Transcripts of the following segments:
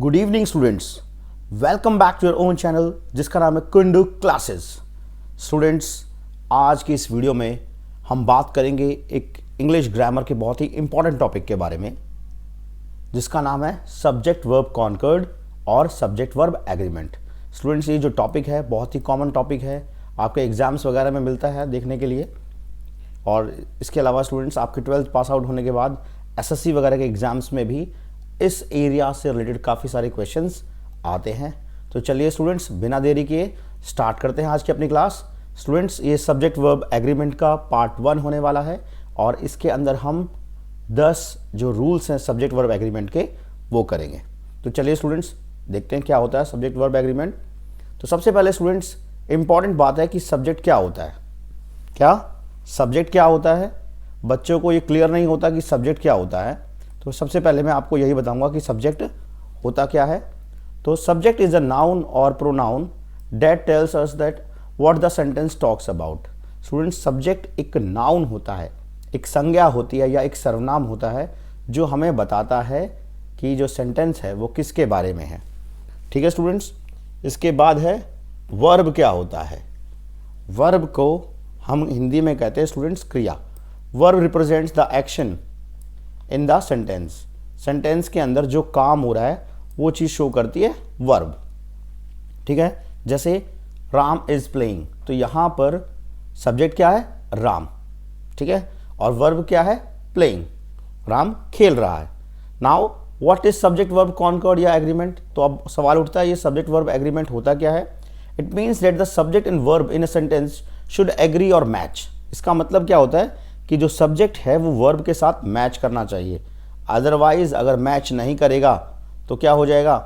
Good evening students, welcome back to your own channel जिसका नाम है कुंडू क्लासेस। स्टूडेंट्स, आज की इस वीडियो में हम बात करेंगे एक इंग्लिश ग्रामर के बहुत ही इंपॉर्टेंट टॉपिक के बारे में जिसका नाम है सब्जेक्ट वर्ब कॉन्कर्ड और सब्जेक्ट वर्ब एग्रीमेंट। स्टूडेंट्स, ये जो टॉपिक है बहुत ही कॉमन टॉपिक है, आपके एग्जाम्स वगैरह में मिलता है देखने के लिए। और इसके अलावा स्टूडेंट्स, आपके 12th पास आउट होने के बाद एसएससी वगैरह के एग्जाम्स में भी इस एरिया से रिलेटेड काफ़ी सारे क्वेश्चंस आते हैं। तो चलिए स्टूडेंट्स, बिना देरी किए स्टार्ट करते हैं आज की अपनी क्लास। स्टूडेंट्स, ये सब्जेक्ट वर्ब एग्रीमेंट का पार्ट 1 होने वाला है और इसके अंदर हम 10 जो रूल्स हैं सब्जेक्ट वर्ब एग्रीमेंट के वो करेंगे। तो चलिए स्टूडेंट्स, देखते हैं क्या होता है सब्जेक्ट वर्ब एग्रीमेंट। तो सबसे पहले स्टूडेंट्स, इंपॉर्टेंट बात है कि सब्जेक्ट क्या होता है। क्या सब्जेक्ट क्या होता है? बच्चों को ये क्लियर नहीं होता कि सब्जेक्ट क्या होता है। तो सबसे पहले मैं आपको यही बताऊंगा कि सब्जेक्ट होता क्या है। तो सब्जेक्ट इज अ नाउन और pronoun that tells us that what the sentence talks about. Students, subject एक नाउन होता है, एक संज्ञा होती है या एक सर्वनाम होता है जो हमें बताता है कि जो सेंटेंस है वो किसके बारे में है। ठीक है स्टूडेंट्स। इसके बाद है वर्ब क्या होता है। वर्ब को हम हिंदी में कहते हैं स्टूडेंट्स क्रिया। Verb represents the action in the sentence. Sentence के अंदर जो काम हो रहा है वो चीज़ शो करती है वर्ब। ठीक है, जैसे राम इज प्लेइंग, तो यहाँ पर सब्जेक्ट क्या है? राम। ठीक है, और वर्ब क्या है? प्लेइंग, राम खेल रहा है। Now what is subject verb concord या एग्रीमेंट? तो अब सवाल उठता है ये सब्जेक्ट वर्ब एग्रीमेंट होता क्या है। It means that the subject and verb in a sentence should agree और मैच। इसका मतलब क्या होता है कि जो सब्जेक्ट है वो वर्ब के साथ मैच करना चाहिए। अदरवाइज अगर मैच नहीं करेगा तो क्या हो जाएगा?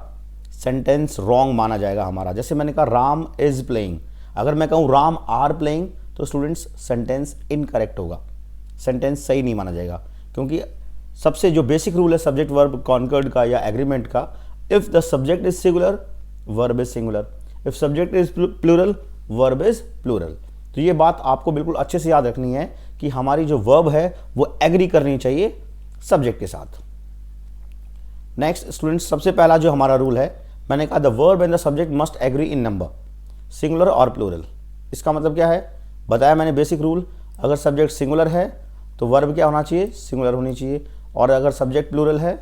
सेंटेंस रॉन्ग माना जाएगा हमारा। जैसे मैंने कहा राम इज प्लेइंग, अगर मैं कहूँ राम आर प्लेइंग तो स्टूडेंट्स सेंटेंस इनकरेक्ट होगा, सेंटेंस सही नहीं माना जाएगा। क्योंकि सबसे जो बेसिक रूल है सब्जेक्ट वर्ब कॉन्कर्ड का या एग्रीमेंट का, if the subject is singular verb is singular, if subject is plural verb is plural. तो ये बात आपको बिल्कुल अच्छे से याद रखनी है कि हमारी जो वर्ब है वो एग्री करनी चाहिए सब्जेक्ट के साथ। नेक्स्ट स्टूडेंट्स, सबसे पहला जो हमारा रूल है, मैंने कहा the verb and the subject must agree in number, singular और प्लूरल। इसका मतलब क्या है? बताया मैंने बेसिक रूल, अगर सब्जेक्ट सिंगुलर है तो वर्ब क्या होना चाहिए? सिंगुलर होनी चाहिए। और अगर सब्जेक्ट प्लूरल है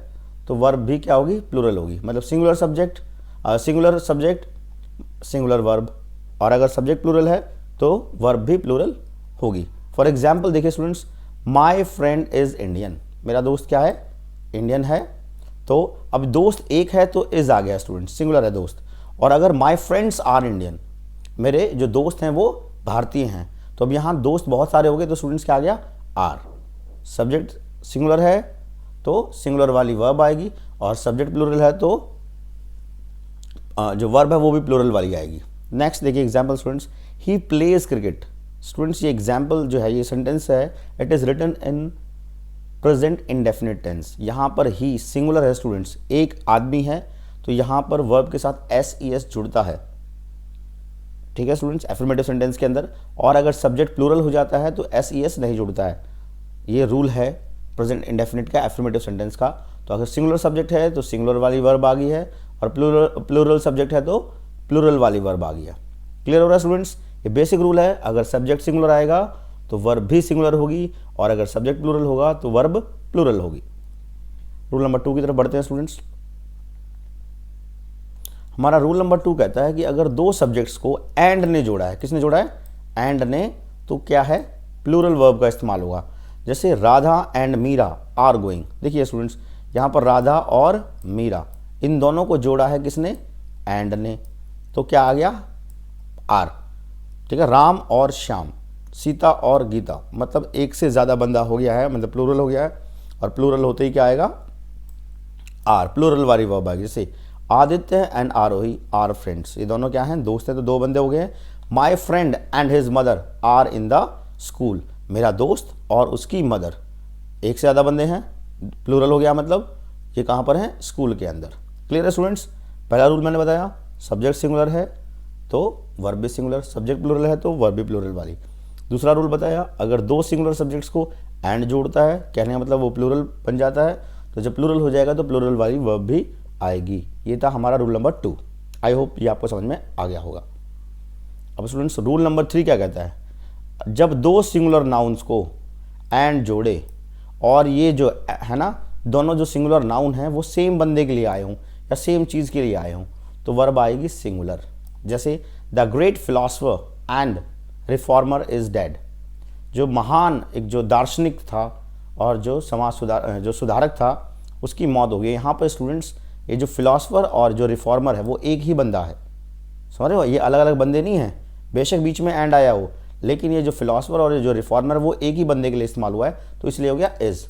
तो वर्ब भी क्या होगी? प्लूरल होगी। मतलब सिंगुलर सब्जेक्ट सिंगुलर वर्ब, और अगर सब्जेक्ट प्लूरल है तो वर्ब भी प्लूरल होगी। फॉर एग्जाम्पल देखिए students, my friend is Indian, मेरा दोस्त क्या है? इंडियन है। तो अब दोस्त एक है तो इज आ गया स्टूडेंट्स, सिंगुलर है दोस्त। और अगर माई फ्रेंड्स आर इंडियन, मेरे जो दोस्त हैं वो भारतीय हैं, तो अब यहाँ दोस्त बहुत सारे हो गए तो स्टूडेंट्स क्या आ गया? आर। सब्जेक्ट सिंगुलर है तो सिंगुलर वाली वर्ब आएगी, और सब्जेक्ट प्लूरल है तो जो वर्ब है वो भी प्लूरल वाली आएगी। नेक्स्ट देखिए example students, he plays cricket. Students, ये एग्जाम्पल जो है, ये सेंटेंस है, it is written in present indefinite tense. यहाँ पर ही सिंगुलर है स्टूडेंट्स, एक आदमी है, तो यहाँ पर वर्ब के साथ एस जुड़ता है। ठीक है स्टूडेंट्स, एफर्मेटिव सेंटेंस के अंदर। और अगर सब्जेक्ट प्लूरल हो जाता है तो एस नहीं जुड़ता है। ये रूल है प्रेजेंट इंडेफिनिट का, एफर्मेटिव सेंटेंस का। तो अगर सिंगुलर सब्जेक्ट है तो सिंगुलर वाली वर्ब आ गई है, और प्लूरल सब्जेक्ट है तो प्लूरल वाली वर्ब आ गई है। क्लियर हो रहा है स्टूडेंट्स? ये बेसिक रूल है। अगर सब्जेक्ट सिंगुलर आएगा तो वर्ब भी सिंगुलर होगी, और अगर सब्जेक्ट प्लूरल होगा तो वर्ब प्लूरल होगी। रूल नंबर 2 की तरफ बढ़ते हैं स्टूडेंट्स। हमारा रूल नंबर 2 कहता है कि अगर दो सब्जेक्ट्स को एंड ने जोड़ा है, किसने जोड़ा है? एंड ने, तो क्या है? प्लूरल वर्ब का इस्तेमाल होगा। जैसे Radha and Meera are going. देखिए स्टूडेंट्स, यहाँ पर राधा और मीरा, इन दोनों को जोड़ा है किसने? एंड ने, तो क्या आ गया? आर। ठीक है, राम और श्याम, सीता और गीता, मतलब एक से ज़्यादा बंदा हो गया है, मतलब प्लूरल हो गया है, और प्लूरल होते ही क्या आएगा? आर, प्लूरल वाली वर्ब आएगी। जैसे Aditya and Aarohi are friends, ये दोनों क्या हैं? दोस्त हैं, तो दो बंदे हो गए। My friend and his mother are in the school, मेरा दोस्त और उसकी मदर, एक से ज़्यादा बंदे हैं, प्लूरल हो गया, मतलब ये कहाँ पर हैं? स्कूल के अंदर। क्लियर है स्टूडेंट्स? पहला रूल मैंने बताया, सब्जेक्ट सिंगुलर है तो वर्ब भी सिंगुलर, सब्जेक्ट प्लूरल है तो वर्ब भी प्लूरल वाली। दूसरा रूल बताया, अगर दो सिंगुलर सब्जेक्ट्स को एंड जोड़ता है, कहने का मतलब वो प्लूरल बन जाता है, तो जब प्लूरल हो जाएगा तो प्लूरल वाली वर्ब भी आएगी। ये था हमारा रूल नंबर 2। आई होप ये आपको समझ में आ गया होगा। अब स्टूडेंट्स रूल नंबर 3 क्या कहता है, जब दो सिंगुलर नाउन्स को एंड जोड़े और ये जो है ना, दोनों जो सिंगुलर नाउन हैं वो सेम बंदे के लिए आए हों या सेम चीज़ के लिए आए हों, तो वर्ब आएगी सिंगुलर। जैसे the great philosopher and reformer is dead. जो महान एक जो दार्शनिक था और जो सुधारक था उसकी मौत हो गई। यहाँ पर स्टूडेंट्स ये जो फिलोसफर और जो रिफॉर्मर है वो एक ही बंदा है, समझ रहे हो, ये अलग अलग बंदे नहीं हैं। बेशक बीच में एंड आया हो, लेकिन ये जो फिलोसफर और ये जो रिफॉर्मर वो एक ही बंदे के लिए इस्तेमाल हुआ है, तो इसलिए हो गया is.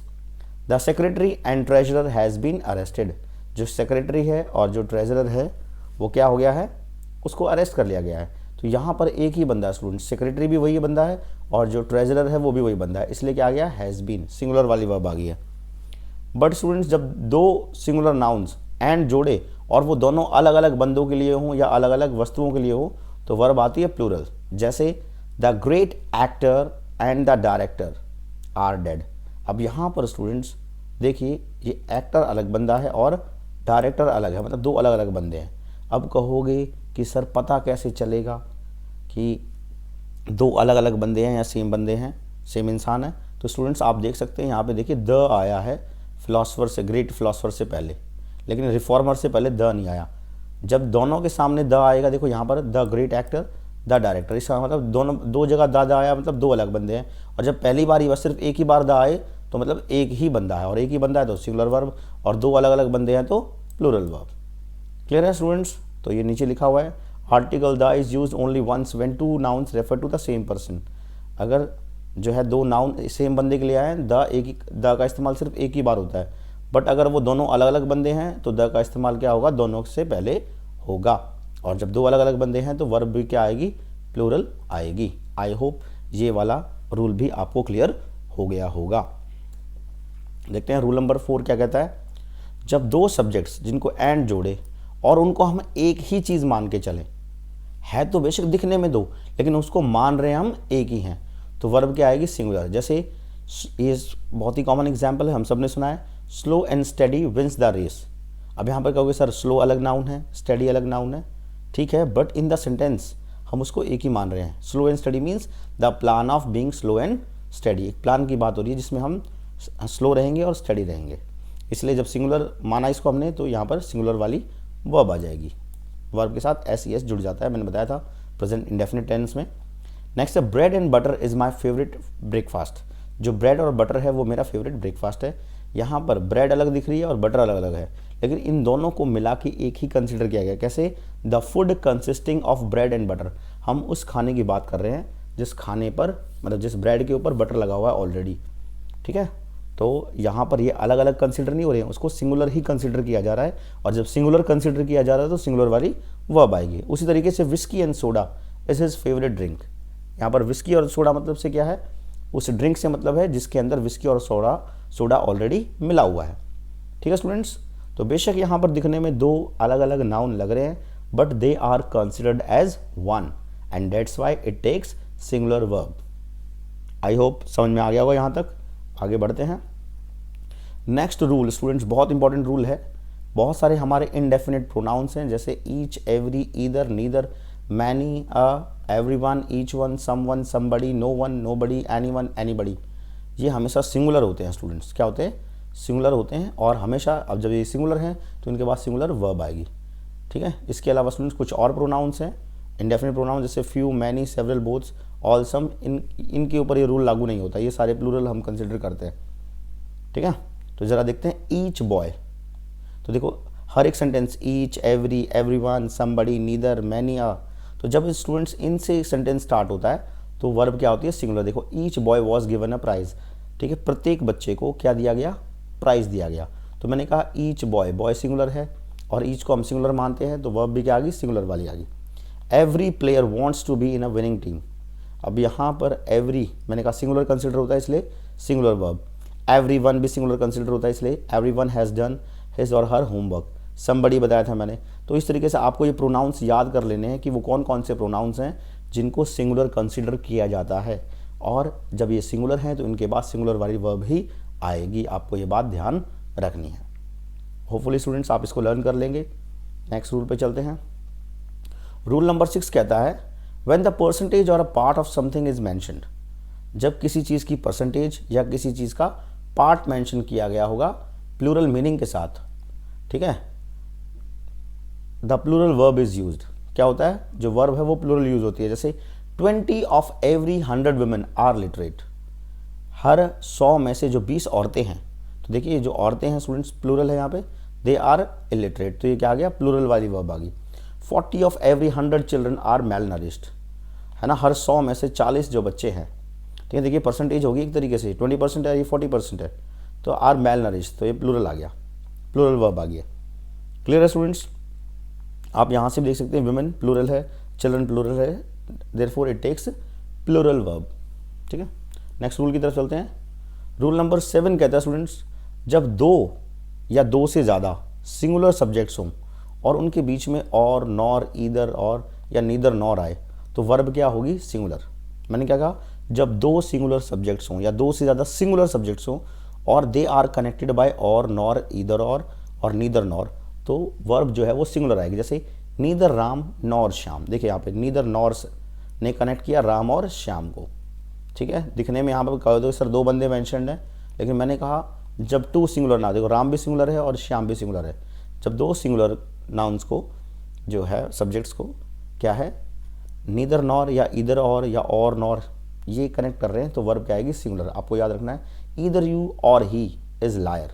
The secretary and treasurer has been arrested. जो सेक्रेटरी है और जो ट्रेजरर है वो क्या हो गया है, उसको अरेस्ट कर लिया गया है। तो यहाँ पर एक ही बंदा है स्टूडेंट, सेक्रेटरी भी वही बंदा है और जो ट्रेजरर है वो भी वही बंदा है, इसलिए क्या आ गया, हैज़ बीन, सिंगुलर वाली वर्ब आ गई है। बट स्टूडेंट्स जब दो सिंगुलर नाउन्स एंड जोड़े और वो दोनों अलग अलग बंदों के लिए हों या अलग अलग वस्तुओं के लिए हो, तो वर्ब आती है प्लूरल। जैसे the great actor and the director are dead. अब यहाँ पर स्टूडेंट्स देखिए, ये एक्टर अलग बंदा है और डायरेक्टर अलग है, मतलब दो अलग अलग बंदे हैं। अब कहोगे कि सर पता कैसे चलेगा कि दो अलग अलग बंदे हैं या सेम बंदे हैं, सेम इंसान है? तो स्टूडेंट्स आप देख सकते हैं यहाँ पे देखिए द आया है फिलोसफर से, ग्रेट फिलोसफर से पहले, लेकिन रिफॉर्मर से पहले द नहीं आया। जब दोनों के सामने द आएगा, देखो यहाँ पर the great actor the director, इसका मतलब दोनों दो जगह द आया, मतलब दो अलग बंदे हैं। और जब पहली बार ही बस सिर्फ एक ही बार द आए तो मतलब एक ही बंदा है, और एक ही बंदा है तो सिंगुलर वर्ब, और दो अलग अलग बंदे हैं तो प्लूरल वर्ब। क्लियर है स्टूडेंट्स? तो ये नीचे लिखा हुआ है article the is used only once when two nouns refer to the same person. अगर जो है दो नाउन सेम बंदे के लिए आए हैं, द का इस्तेमाल सिर्फ एक ही बार होता है। बट अगर वो दोनों अलग अलग बंदे हैं तो द का इस्तेमाल क्या होगा, दोनों से पहले होगा। और जब दो अलग अलग बंदे हैं तो वर्ब भी क्या आएगी, प्लूरल आएगी। आई होप ये वाला रूल भी आपको क्लियर हो गया होगा। देखते हैं रूल नंबर 4 क्या कहता है, जब दो सब्जेक्ट्स जिनको एंड जोड़े और उनको हम एक ही चीज़ मान के चलें, है तो बेशक दिखने में दो लेकिन उसको मान रहे हैं हम एक ही हैं, तो वर्ब क्या आएगी, सिंगुलर। जैसे ये बहुत ही कॉमन एग्जाम्पल है, हम सब ने सुना है, slow and steady wins the race. अब यहाँ पर कहोगे सर स्लो अलग नाउन है, स्टडी अलग नाउन है, ठीक है, बट इन द सेंटेंस हम उसको एक ही मान रहे हैं। Slow and study means the plan of being slow and study. एक प्लान की बात हो रही है जिसमें हम स्लो रहेंगे और स्टडी रहेंगे, इसलिए जब सिंगुलर माना इसको हमने तो यहाँ पर सिंगुलर वाली वर्ब आ जाएगी। वर्ब के साथ एस ई एस जुड़ जाता है, मैंने बताया था प्रेजेंट इंडेफिनिट टेंस में। नेक्स्ट है bread and butter is my favourite breakfast. जो ब्रेड और बटर है वो मेरा फेवरेट ब्रेकफास्ट है। यहाँ पर ब्रेड अलग दिख रही है और बटर अलग अलग है, लेकिन इन दोनों को मिला के एक ही कंसिडर किया गया। कैसे? The food consisting of bread and butter. हम उस खाने की बात कर रहे हैं जिस खाने पर, मतलब जिस ब्रेड के ऊपर बटर लगा हुआ है ऑलरेडी, ठीक है। तो यहाँ पर ये अलग अलग कंसिडर नहीं हो रहे हैं, उसको सिंगुलर ही कंसिडर किया जा रहा है, और जब सिंगुलर कंसिडर किया जा रहा है तो सिंगुलर वाली वर्ब आएगी। उसी तरीके से whisky and soda is his favourite drink. यहाँ पर विस्की और सोडा मतलब से क्या है, उस ड्रिंक से मतलब है जिसके अंदर विस्की और सोडा ऑलरेडी मिला हुआ है, ठीक है स्टूडेंट्स। तो बेशक यहाँ पर दिखने में दो अलग अलग नाउन लग रहे हैं, but they are considered as one and that's why it takes singular verb. I hope समझ में आ गया होगा यहाँ तक। आगे बढ़ते हैं। नेक्स्ट रूल स्टूडेंट्स बहुत इंपॉर्टेंट रूल है। बहुत सारे हमारे इनडेफिनिट प्रोनाउंस हैं, जैसे each, every, either, neither, many, everyone, each one, someone, somebody, no one, nobody, anyone, anybody. ये हमेशा सिंगुलर होते हैं स्टूडेंट्स। क्या होते हैं? सिंगुलर होते हैं, और हमेशा अब जब ये सिंगुलर हैं तो इनके बाद सिंगुलर वर्ब आएगी, ठीक है। इसके अलावा स्टूडेंट्स कुछ और प्रोनाउंस हैं इंडेफिनिट प्रोनाउन, जैसे फ्यू, मैनी, सेवरल, बोथ्स, ऑल, सम। इनके ऊपर ये रूल लागू नहीं होता, ये सारे प्लूरल हम कंसिडर करते हैं, ठीक है। तो ज़रा देखते हैं ईच बॉय। तो देखो हर एक sentence each, every, everyone, somebody, neither, many, तो जब स्टूडेंट्स इनसे सेंटेंस स्टार्ट होता है तो वर्ब क्या होती है, सिंगुलर। देखो each boy was given a prize, ठीक है, प्रत्येक बच्चे को क्या दिया गया, प्राइज दिया गया। तो मैंने कहा ईच बॉय, बॉय सिंगुलर है और ईच को हम सिंगुलर मानते हैं, तो वर्ब भी क्या आ गई, सिंगुलर वाली आ गई। Every player wants to be in a winning team. अब यहाँ पर एवरी मैंने कहा सिंगुलर कंसिडर होता है इसलिए सिंगुलर वर्ब। एवरीवन भी सिंगुलर कंसिडर होता है इसलिए एवरीवन हैज़ डन हिज और हर होमवर्क। समबडी बताया था मैंने। तो इस तरीके से आपको ये प्रोनाउंस याद कर लेने हैं कि वो कौन कौन से प्रोनाउंस हैं जिनको सिंगुलर कंसिडर किया जाता है, और जब ये सिंगुलर हैं तो इनके बाद सिंगुलर वाली वर्ब ही आएगी। आपको ये बात ध्यान रखनी है। होपफुली स्टूडेंट्स आप इसको लर्न कर लेंगे। नेक्स्ट रूल पे चलते हैं। रूल नंबर 6 कहता है व्हेन द परसेंटेज और a part of something is mentioned, जब किसी चीज़ की परसेंटेज या किसी चीज़ का पार्ट मेंशन किया गया होगा प्लूरल मीनिंग के साथ, ठीक है, the plural verb is used. क्या होता है, जो वर्ब है वो प्लूरल यूज होती है। जैसे 20 of every 100 women are literate, हर 100 में से जो 20 औरतें हैं, तो देखिए जो औरतें हैं स्टूडेंट्स प्लूरल है यहाँ पे, दे आर इलिटरेट, तो ये क्या आ गया, प्लूरल वाली वर्ब आ गई। 40 of every 100 children are malnourished, है ना, हर 100 में से 40 जो बच्चे हैं, ठीक है, देखिए परसेंटेज होगी एक तरीके से, 20% है, ये 40% है, तो आर मेल नरिश्ड, तो ये प्लूरल आ गया, प्लूरल वर्ब आ गया। क्लियर है स्टूडेंट्स? आप यहाँ से भी देख सकते हैं वुमेन प्लूरल है, चिल्ड्रन प्लूरल है, therefore it takes plural verb, ठीक है। नेक्स्ट रूल की तरफ चलते हैं। रूल नंबर 7 कहता है स्टूडेंट्स, जब 2 या 2 से ज़्यादा सिंगुलर सब्जेक्ट्स हों और उनके बीच में और, नॉर, ईदर और या नीदर नॉर आए, तो वर्ब क्या होगी, सिंगुलर। मैंने क्या कहा, जब 2 सिंगुलर सब्जेक्ट्स हों या 2 से ज़्यादा सिंगुलर सब्जेक्ट्स हों और दे आर कनेक्टेड बाय और, नॉर, ईदर और नीदर नॉर, तो वर्ब जो है वो सिंगुलर आएगी। जैसे नीदर राम नॉर श्याम, देखिए यहाँ पे नीदर नॉर ने कनेक्ट किया राम और श्याम को, ठीक है। दिखने में यहाँ पर कह दो सर 2 बंदे मेंशन्ड हैं, लेकिन मैंने कहा जब 2 सिंगुलर ना, देखो राम भी सिंगुलर है और श्याम भी सिंगुलर है, जब 2 सिंगुलर नाउन्स को जो है सब्जेक्ट्स को क्या है, नीदर नॉर या ईदर और या और नॉर ये कनेक्ट कर रहे हैं, तो वर्ब क्या आएगी, सिंगुलर। आपको याद रखना है ईदर यू और ही इज़ लायर,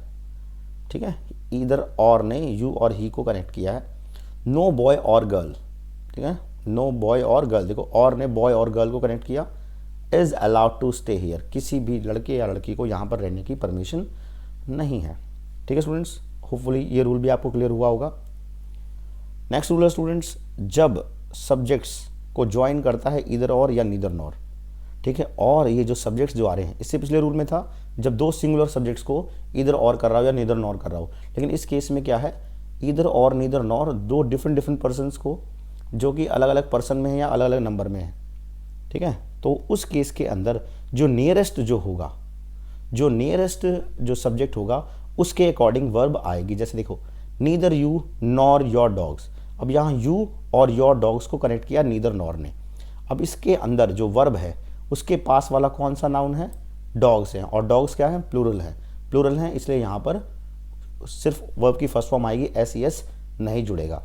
ठीक है, ईदर और ने यू और ही को कनेक्ट किया है। नो बॉय और गर्ल, ठीक है, नो बॉय और गर्ल, देखो और ने बॉय और गर्ल को कनेक्ट किया। Is allowed to stay here, किसी भी लड़के या लड़की को यहाँ पर रहने की परमिशन नहीं है, ठीक है स्टूडेंट्स। होपफुली ये रूल भी आपको क्लियर हुआ होगा। नेक्स्ट रूल है स्टूडेंट्स, जब सब्जेक्ट्स को ज्वाइन करता है ईदर और या नीदर नॉर, ठीक है, और ये जो सब्जेक्ट्स जो आ रहे हैं, इससे पिछले रूल में था जब 2 सिंगुलर सब्जेक्ट्स को ईदर और कर रहा हो या नीदर नॉर कर रहा हो, लेकिन इस केस में क्या है, ईदर और नीदर नॉर 2 डिफरेंट पर्सन्स को जो कि अलग अलग पर्सन में है या अलग अलग नंबर में है, ठीक है, तो उस केस के अंदर जो नियरेस्ट जो होगा, जो नियरेस्ट जो सब्जेक्ट होगा उसके अकॉर्डिंग वर्ब आएगी। जैसे देखो neither you nor your dogs, अब यहाँ यू और योर डॉग्स को कनेक्ट किया नीदर नॉर ने, अब इसके अंदर जो वर्ब है उसके पास वाला कौन सा नाउन है, डॉग्स हैं, और डॉग्स क्या है, प्लूरल है, प्लूरल है, इसलिए यहाँ पर सिर्फ वर्ब की फर्स्ट फॉर्म आएगी, एस नहीं जुड़ेगा।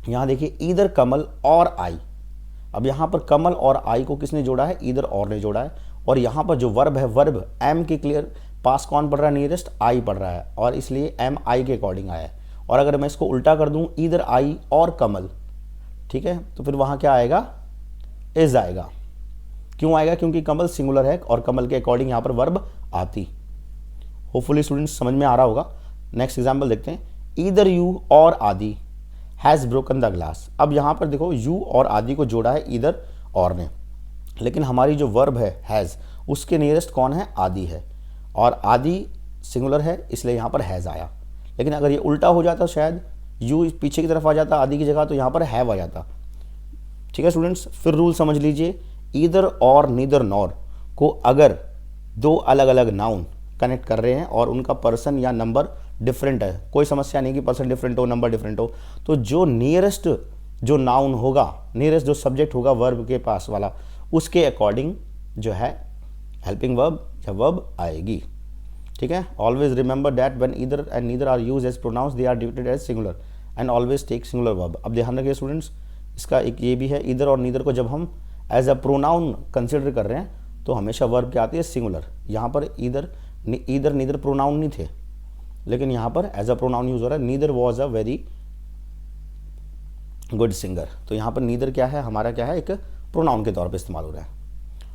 यहाँ देखिए ईदर कमल और आई, अब यहाँ पर कमल और आई को किसने जोड़ा है, ईदर और ने जोड़ा है, और यहाँ पर जो वर्ब है, वर्ब एम के क्लियर पास कौन पढ़ रहा है, नियरेस्ट आई पढ़ रहा है, और इसलिए एम आई के अकॉर्डिंग आया है। और अगर मैं इसको उल्टा कर दूँ, ईदर आई और कमल, ठीक है, तो फिर वहाँ क्या आएगा, इज आएगा। क्यों आएगा, क्योंकि कमल सिंगुलर है और कमल के अकॉर्डिंग यहाँ पर वर्ब आती। होपफुली स्टूडेंट्स समझ में आ रहा होगा। नेक्स्ट एग्जाम्पल देखते हैं, ईदर यू और आदि हैज़ ब्रोकन द ग्लास, अब यहाँ पर देखो यू और आदि को जोड़ा है ईदर और ने, लेकिन हमारी जो वर्ब है हैज़, उसके नियरेस्ट कौन है, आदि है, और आदि सिंगुलर है इसलिए यहाँ पर हैज़ आया। लेकिन अगर ये उल्टा हो जाता, शायद यू पीछे की तरफ आ जाता आदि की जगह, तो यहाँ पर हैव आ जाता, ठीक है स्टूडेंट्स। फिर रूल समझ लीजिए, ईदर और नीदर नॉर को अगर 2 अलग अलग नाउन कनेक्ट कर रहे हैं और उनका पर्सन या नंबर डिफरेंट है, कोई समस्या नहीं कि पर्सन डिफरेंट हो, नंबर डिफरेंट हो, तो जो नियरेस्ट जो नाउन होगा, नियरेस्ट जो सब्जेक्ट होगा वर्ब के पास वाला, उसके अकॉर्डिंग जो है हेल्पिंग वर्ब या वर्ब आएगी, ठीक है। Always remember that when either and neither are used as pronouns they are treated as singular and always take singular verb. अब ध्यान रखिए स्टूडेंट्स, इसका एक ये भी है, ईदर और नीदर को जब हम एज अ प्रोनाउन कंसिडर कर रहे हैं तो हमेशा वर्ब क्या आती है, सिंगुलर। यहाँ पर ईदर नीदर प्रोनाउन नहीं थे, लेकिन यहाँ पर एज अ प्रोनाउन यूज हो रहा है, neither was a very good singer, तो यहाँ पर नीदर क्या है, हमारा क्या है, एक प्रोनाउन के तौर पे इस्तेमाल हो रहा है।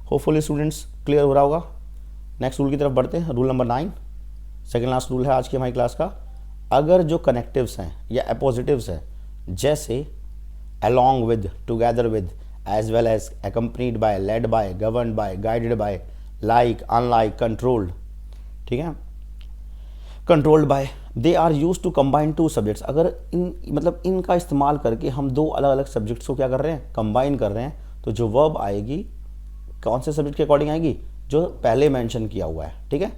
होपफुली स्टूडेंट्स क्लियर हो रहा होगा। नेक्स्ट रूल की तरफ बढ़ते हैं, rule number 9, second last rule है आज की हमारी क्लास का। अगर जो कनेक्टिव्स हैं या अपोजिटिव्स हैं, जैसे along with, together with, as well as, accompanied by, led by, governed by, guided by, like, unlike, controlled, ठीक है, controlled by, they are used to combine 2 subjects। अगर मतलब इनका इस्तेमाल करके हम 2 अलग अलग सब्जेक्ट्स को क्या कर रहे हैं, कंबाइन कर रहे हैं, तो जो वर्ब आएगी कौन से सब्जेक्ट के अकॉर्डिंग आएगी, जो पहले मेंशन किया हुआ है, ठीक है।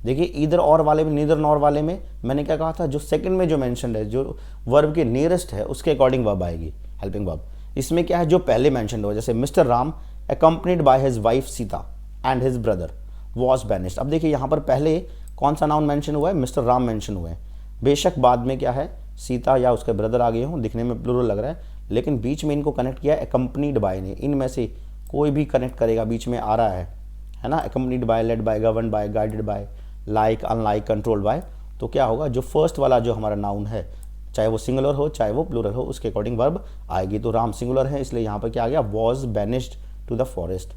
देखिए ईदर और वाले में, नीदर नॉर वाले में मैंने क्या कहा था, जो सेकंड में जो मेंशन है, जो वर्ब के नियरेस्ट है उसके अकॉर्डिंग वर्ब आएगी, हेल्पिंग वर्ब। इसमें क्या है, जो पहले मेंशन हुआ, जैसे mister Ram accompanied by his wife Sita and his brother was banished. अब देखिए यहाँ पर पहले कौन सा नाउन मेंशन हुआ है, मिस्टर राम मेंशन हुए हैं। बेशक बाद में क्या है, सीता या उसके ब्रदर आ गए हों, दिखने में प्लूरल लग रहा है, लेकिन बीच में इनको कनेक्ट किया अकम्पनीड बाय ने। इनमें से कोई भी कनेक्ट करेगा, बीच में आ रहा है ना, accompanied by, led by, govern by, guided by, like, unlike, controlled by, तो क्या होगा, जो फर्स्ट वाला जो हमारा नाउन है, चाहे वो सिंगुलर हो चाहे वो प्लूरल हो, उसके अकॉर्डिंग वर्ब आएगी। तो राम सिंगुलर है, इसलिए यहाँ पर क्या आ गया, was banished to the forest.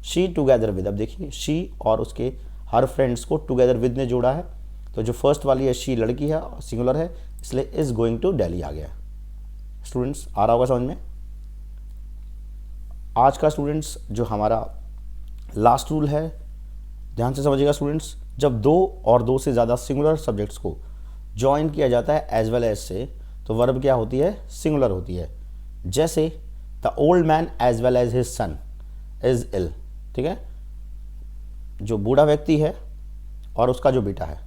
She together with, अब देखिए शी और उसके हर फ्रेंड्स को टुगेदर विद ने जोड़ा है, तो जो फर्स्ट वाली है शी लड़की है, सिंगुलर है, इसलिए इज गोइंग टू दिल्ली आ गया। स्टूडेंट्स आ रहा होगा समझ में। आज का स्टूडेंट्स जो हमारा लास्ट रूल है, ध्यान से समझिएगा स्टूडेंट्स, जब दो और दो से ज़्यादा सिंगुलर सब्जेक्ट्स को ज्वाइन किया जाता है एज वेल एज से, तो वर्ब क्या होती है, सिंगुलर होती है। जैसे the old man as well as his son is ill, ठीक है, जो बूढ़ा व्यक्ति है और उसका जो बेटा है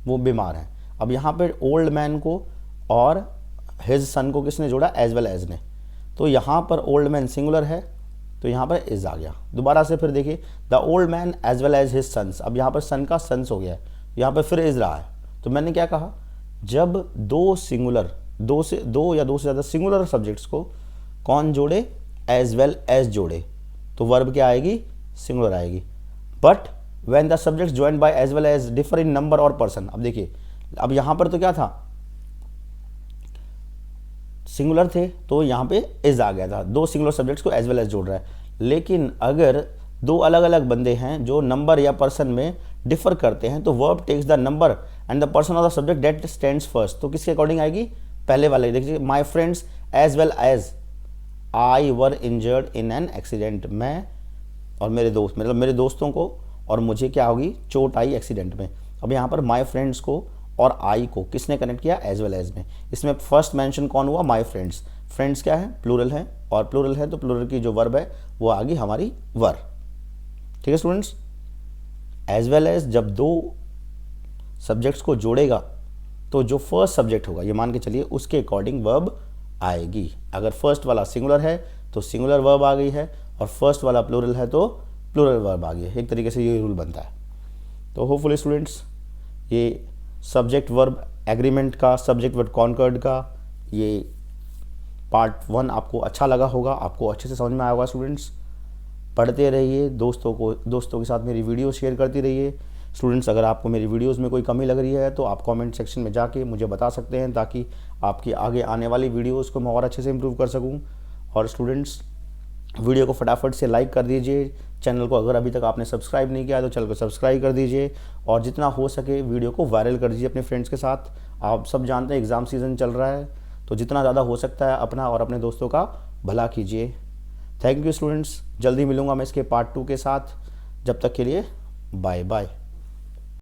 वो बीमार है। अब यहाँ पे ओल्ड मैन को और हिज सन को किसने जोड़ा, एज वेल एज ने, तो यहाँ पर ओल्ड मैन सिंगुलर है, तो यहाँ पर इज आ गया। दोबारा से फिर देखिए, the old man as well as his sons, अब यहाँ पर सन का सन्स हो गया है, यहाँ पर फिर इज रहा है। तो मैंने क्या कहा, जब दो सिंगुलर, दो या दो से ज़्यादा सिंगुलर सब्जेक्ट्स को कौन जोड़े, एज वेल एज जोड़े, तो वर्ब क्या आएगी, सिंगुलर आएगी। But when the subjects joined by as well as differ in number और पर्सन, अब देखिए, अब यहाँ पर तो क्या था, सिंगुलर थे, तो यहाँ पे इज आ गया था, दो सिंगुलर सब्जेक्ट्स को एज वेल एज जोड़ रहा है। लेकिन अगर दो अलग अलग बंदे हैं जो नंबर या पर्सन में डिफर करते हैं, तो verb takes the number and the person of the subject that stands first, तो किसके अकॉर्डिंग आएगी, पहले वाले। देखिए, my friends as well as I were injured in an accident, मैं और मेरे दोस्त, मतलब मेरे दोस्तों को और मुझे क्या होगी, चोट आई एक्सीडेंट में। अब यहाँ पर माई फ्रेंड्स को और आई को किसने कनेक्ट किया, एज वेल एज में। इसमें फर्स्ट मेंशन कौन हुआ, माई फ्रेंड्स। फ्रेंड्स क्या है, प्लूरल है, और प्लूरल है तो प्लूरल की जो वर्ब है वो आ गई हमारी वर। ठीक है स्टूडेंट्स, एज वेल एज जब दो सब्जेक्ट्स को जोड़ेगा तो जो फर्स्ट सब्जेक्ट होगा, ये मान के चलिए, उसके अकॉर्डिंग वर्ब आएगी। अगर फर्स्ट वाला सिंगुलर है तो सिंगुलर वर्ब आ गई है, और फर्स्ट वाला प्लूरल है तो प्लूरल वर्ब आ गई है। एक तरीके से ये रूल बनता है। तो होपफुली स्टूडेंट्स, ये सब्जेक्ट वर्ब एग्रीमेंट का, सब्जेक्ट वर्ब कॉन्कर्ड का ये पार्ट 1 आपको अच्छा लगा होगा, आपको अच्छे से समझ में आया होगा। स्टूडेंट्स पढ़ते रहिए, दोस्तों के साथ मेरी वीडियो शेयर करती रहिए। स्टूडेंट्स अगर आपको मेरी वीडियोस में कोई कमी लग रही है तो आप कमेंट सेक्शन में जाके मुझे बता सकते हैं, ताकि आपकी आगे आने वाली वीडियोस को मैं और अच्छे से इम्प्रूव कर सकूं। और स्टूडेंट्स वीडियो को फटाफट से लाइक कर दीजिए, चैनल को अगर अभी तक आपने सब्सक्राइब नहीं किया तो चैनल को सब्सक्राइब कर दीजिए, और जितना हो सके वीडियो को वायरल कर दीजिए अपने फ्रेंड्स के साथ। आप सब जानते हैं एग्ज़ाम सीज़न चल रहा है, तो जितना ज़्यादा हो सकता है अपना और अपने दोस्तों का भला कीजिए। थैंक यू स्टूडेंट्स, जल्दी मिलूंगा मैं इसके पार्ट 2 के साथ। जब तक के लिए बाय बाय।